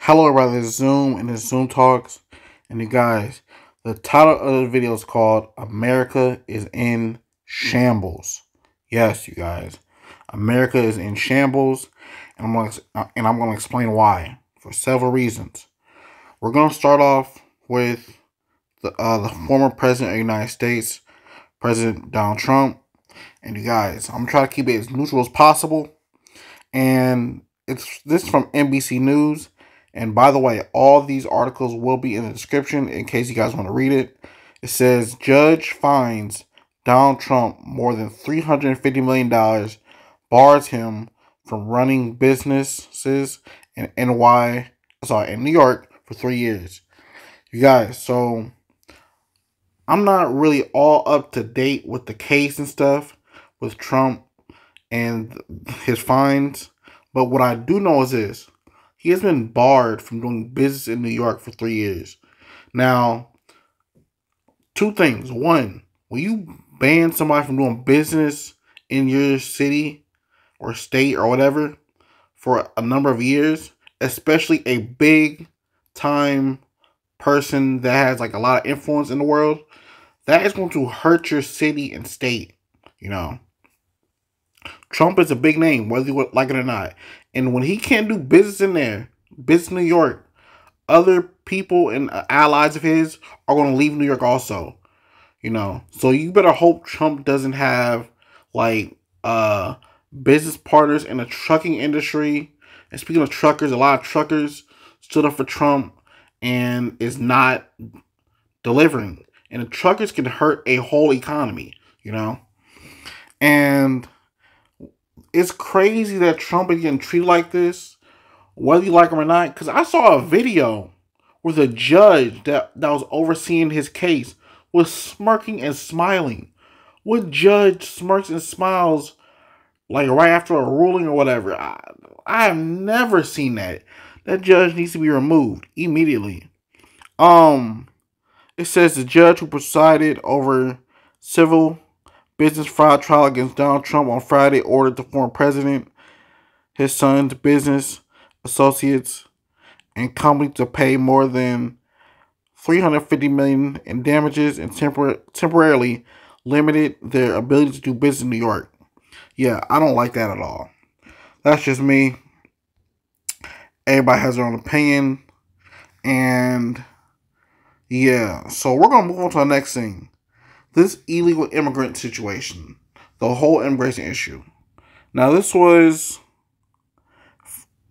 Hello everybody, this is Zoom and this is ZoomTalks. And you guys, the title of the video is called America is in Shambles. Yes, you guys. America is in shambles, and I'm gonna explain why for several reasons. We're gonna start off with the former president of the United States, President Donald Trump. And you guys, I'm gonna try to keep it as neutral as possible. And this is from NBC News. And by the way, all these articles will be in the description in case you guys want to read it. It says, Judge fines Donald Trump more than $350 million, bars him from running businesses in New York for 3 years. You guys, so I'm not really all up to date with the case and stuff with Trump and his fines. But what I do know is this. He has been barred from doing business in New York for 3 years. Now, two things. One, when you ban somebody from doing business in your city or state or whatever for a number of years, especially a big time person that has like a lot of influence in the world, that is going to hurt your city and state, you know. Trump is a big name, whether you like it or not. And when he can't do business in there, business in New York, other people and allies of his are going to leave New York also. You know, so you better hope Trump doesn't have like business partners in the trucking industry. And speaking of truckers, a lot of truckers stood up for Trump and is not delivering. And the truckers can hurt a whole economy, you know. And it's crazy that Trump is getting treated like this, whether you like him or not. Because I saw a video where the judge that was overseeing his case was smirking and smiling. What judge smirks and smiles like right after a ruling or whatever? I have never seen that. That judge needs to be removed immediately. It says the judge who presided over civil business fraud trial against Donald Trump on Friday ordered the former president, his son's business associates, and company to pay more than $350 million in damages and temporarily limited their ability to do business in New York. Yeah, I don't like that at all. That's just me. Everybody has their own opinion. And yeah, so we're going to move on to the next thing. This illegal immigrant situation, the whole immigration issue. Now, this was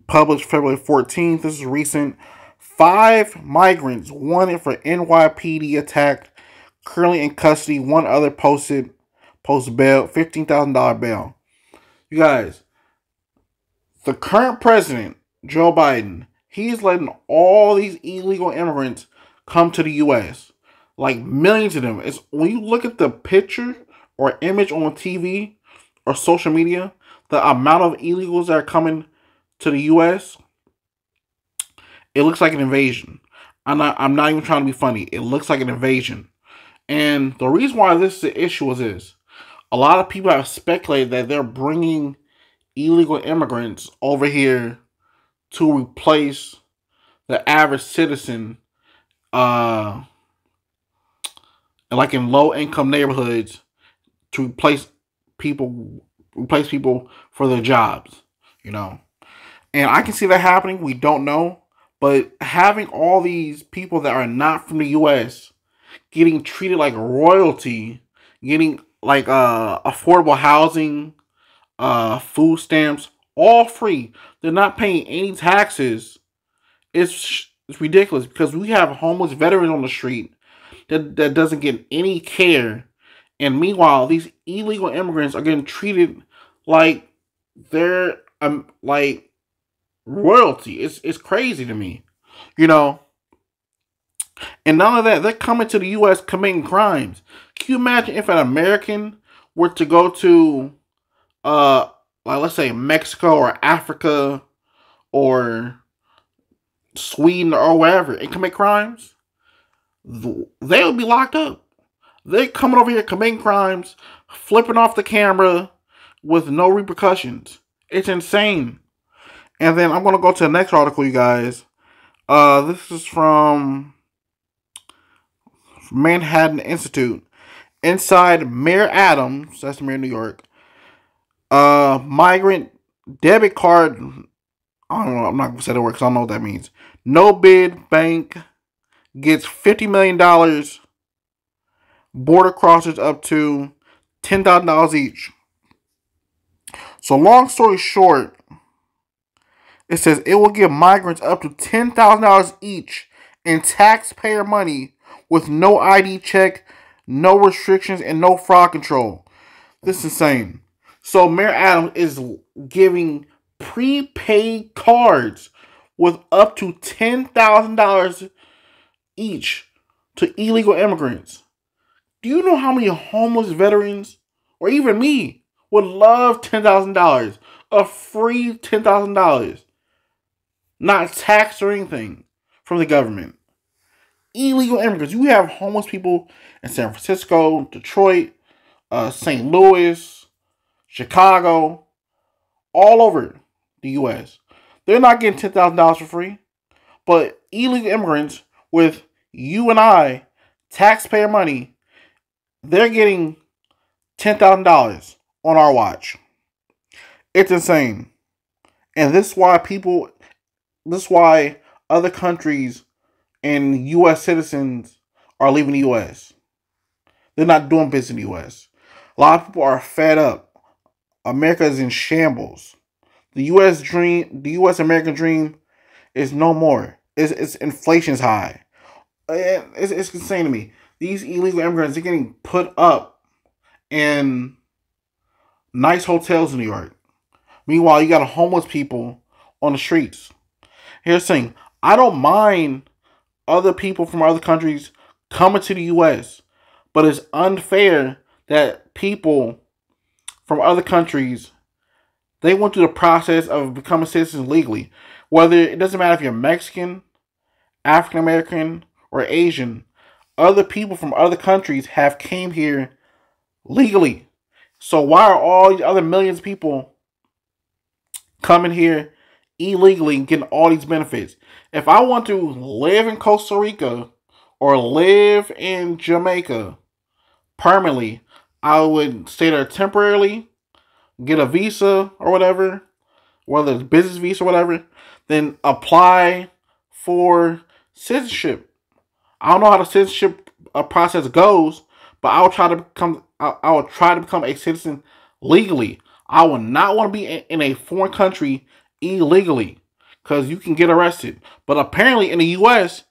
published February 14th. This is recent. 5 migrants wanted for NYPD attack, currently in custody. One other post bail, $15,000 bail. You guys, the current president, Joe Biden, he's letting all these illegal immigrants come to the U.S. Like millions of them. It's when you look at the picture or image on TV or social media, the amount of illegals that are coming to the U.S., it looks like an invasion. I'm not even trying to be funny. It looks like an invasion. And the reason why this is an issue is this. A lot of people have speculated that they're bringing illegal immigrants over here to replace the average citizen, like in low-income neighborhoods, to replace people for their jobs, you know. And I can see that happening. We don't know. But having all these people that are not from the U.S. getting treated like royalty, getting like affordable housing, food stamps, all free. They're not paying any taxes. It's ridiculous because we have homeless veterans on the street that doesn't get any care. And meanwhile, these illegal immigrants are getting treated like they're like royalty. It's crazy to me, you know. And none of that, they're coming to the U.S. committing crimes. Can you imagine if an American were to go to, like let's say Mexico or Africa or Sweden or wherever and commit crimes? They would be locked up. They're coming over here committing crimes, flipping off the camera with no repercussions. It's insane. And then I'm going to go to the next article, you guys. This is from Manhattan Institute. Inside Mayor Adams, that's the mayor of New York, migrant debit card. I don't know. I'm not gonna say the word because I don't know what that means. No bid bank gets $50 million. Border crossers up to $10,000 each. So long story short, it says it will give migrants up to $10,000 each in taxpayer money with no ID check, no restrictions, and no fraud control. This is insane. So Mayor Adams is giving prepaid cards with up to $10,000 each to illegal immigrants. Do you know how many homeless veterans, or even me, would love $10,000? A free $10,000. Not taxed or anything from the government. Illegal immigrants. You have homeless people in San Francisco, Detroit, St. Louis, Chicago, all over the U.S. They're not getting $10,000 for free. But illegal immigrants with you and I, taxpayer money, they're getting $10,000 on our watch. It's insane. And this is why other countries and U.S. citizens are leaving the U.S. They're not doing business in the U.S. A lot of people are fed up. America is in shambles. The U.S. American dream is no more. It's inflation's high. It's insane to me. These illegal immigrants are getting put up in nice hotels in New York. Meanwhile, you got homeless people on the streets. Here's the thing. I don't mind other people from other countries coming to the U.S., but it's unfair that people from other countries, they went through the process of becoming citizens legally. Whether it doesn't matter if you're Mexican, African American, or Asian, other people from other countries have came here legally. So why are all the other millions of people coming here illegally and getting all these benefits? If I want to live in Costa Rica or live in Jamaica permanently, I would stay there temporarily, get a visa or whatever, whether it's business visa or whatever, then apply for citizenship. I don't know how the citizenship process goes, but I will try to become. I will try to become a citizen legally. I would not want to be in a foreign country illegally because you can get arrested. But apparently, in the U.S.,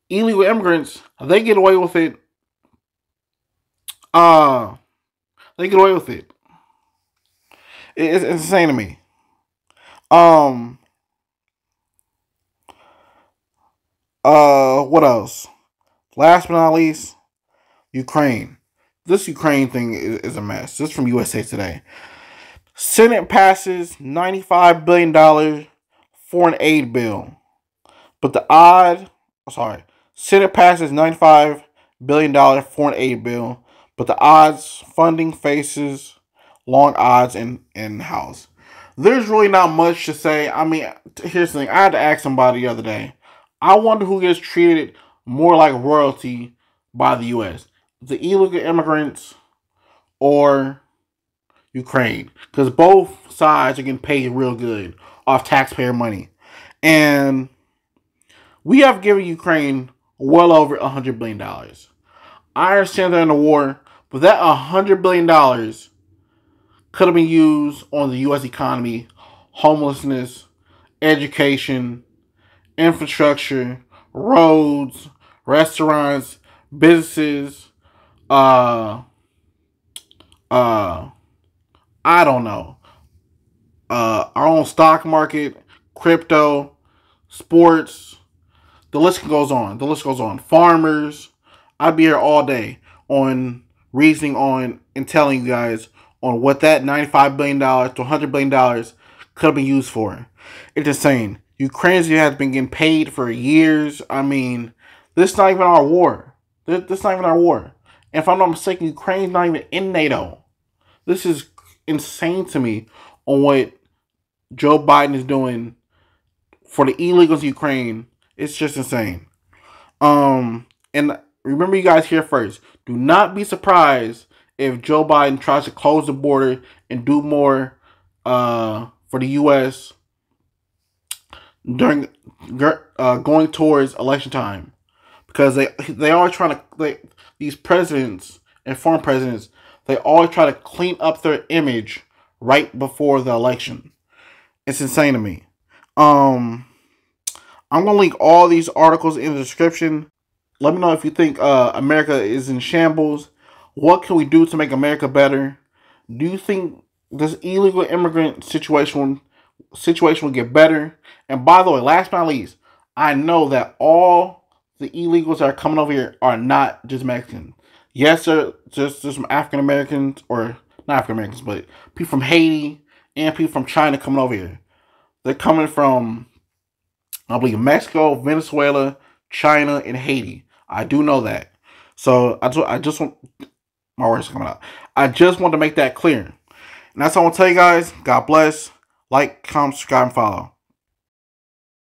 illegal immigrants, they get away with it. They get away with it. It's insane to me. What else? Last but not least, Ukraine. This Ukraine thing is a mess. This is from USA Today. Senate passes $95 billion foreign aid bill. But Senate passes $95 billion foreign aid bill. But the odds funding faces long odds in House. There's really not much to say. I mean, here's the thing. I had to ask somebody the other day. I wonder who gets treated more like royalty by the U.S. The illegal immigrants or Ukraine. Because both sides are getting paid real good off taxpayer money. And we have given Ukraine well over $100 billion. I understand they're in a war, but that $100 billion could have been used on the U.S. economy, homelessness, education, infrastructure, roads, restaurants, businesses, I don't know, our own stock market, crypto, sports. The list goes on. The list goes on. Farmers. I'd be here all day on reasoning on and telling you guys on what that $95 billion to $100 billion could have been used for. It's insane. Ukraine has been getting paid for years. I mean, this is not even our war. This is not even our war. And if I'm not mistaken, Ukraine's not even in NATO. This is insane to me on what Joe Biden is doing for the illegals in Ukraine, it's just insane. And remember, you guys here first. Do not be surprised if Joe Biden tries to close the border and do more for the U.S. during going towards election time, because they are trying to, these presidents and foreign presidents, they always try to clean up their image right before the election. It's insane to me. I'm gonna link all these articles in the description. Let me know if you think America is in shambles. What can we do to make America better? Do you think this illegal immigrant situation will get better? And by the way, last but not least, I know that all the illegals that are coming over here are not just Mexican. Yes, they're just some African Americans, or not African Americans, but people from Haiti and people from China coming over here. They're coming from, I believe, Mexico, Venezuela, China, and Haiti. I do know that. So I just want, my words are coming out. I just want to make that clear. And that's all I want to tell you guys. God bless. Like, comment, subscribe, and follow.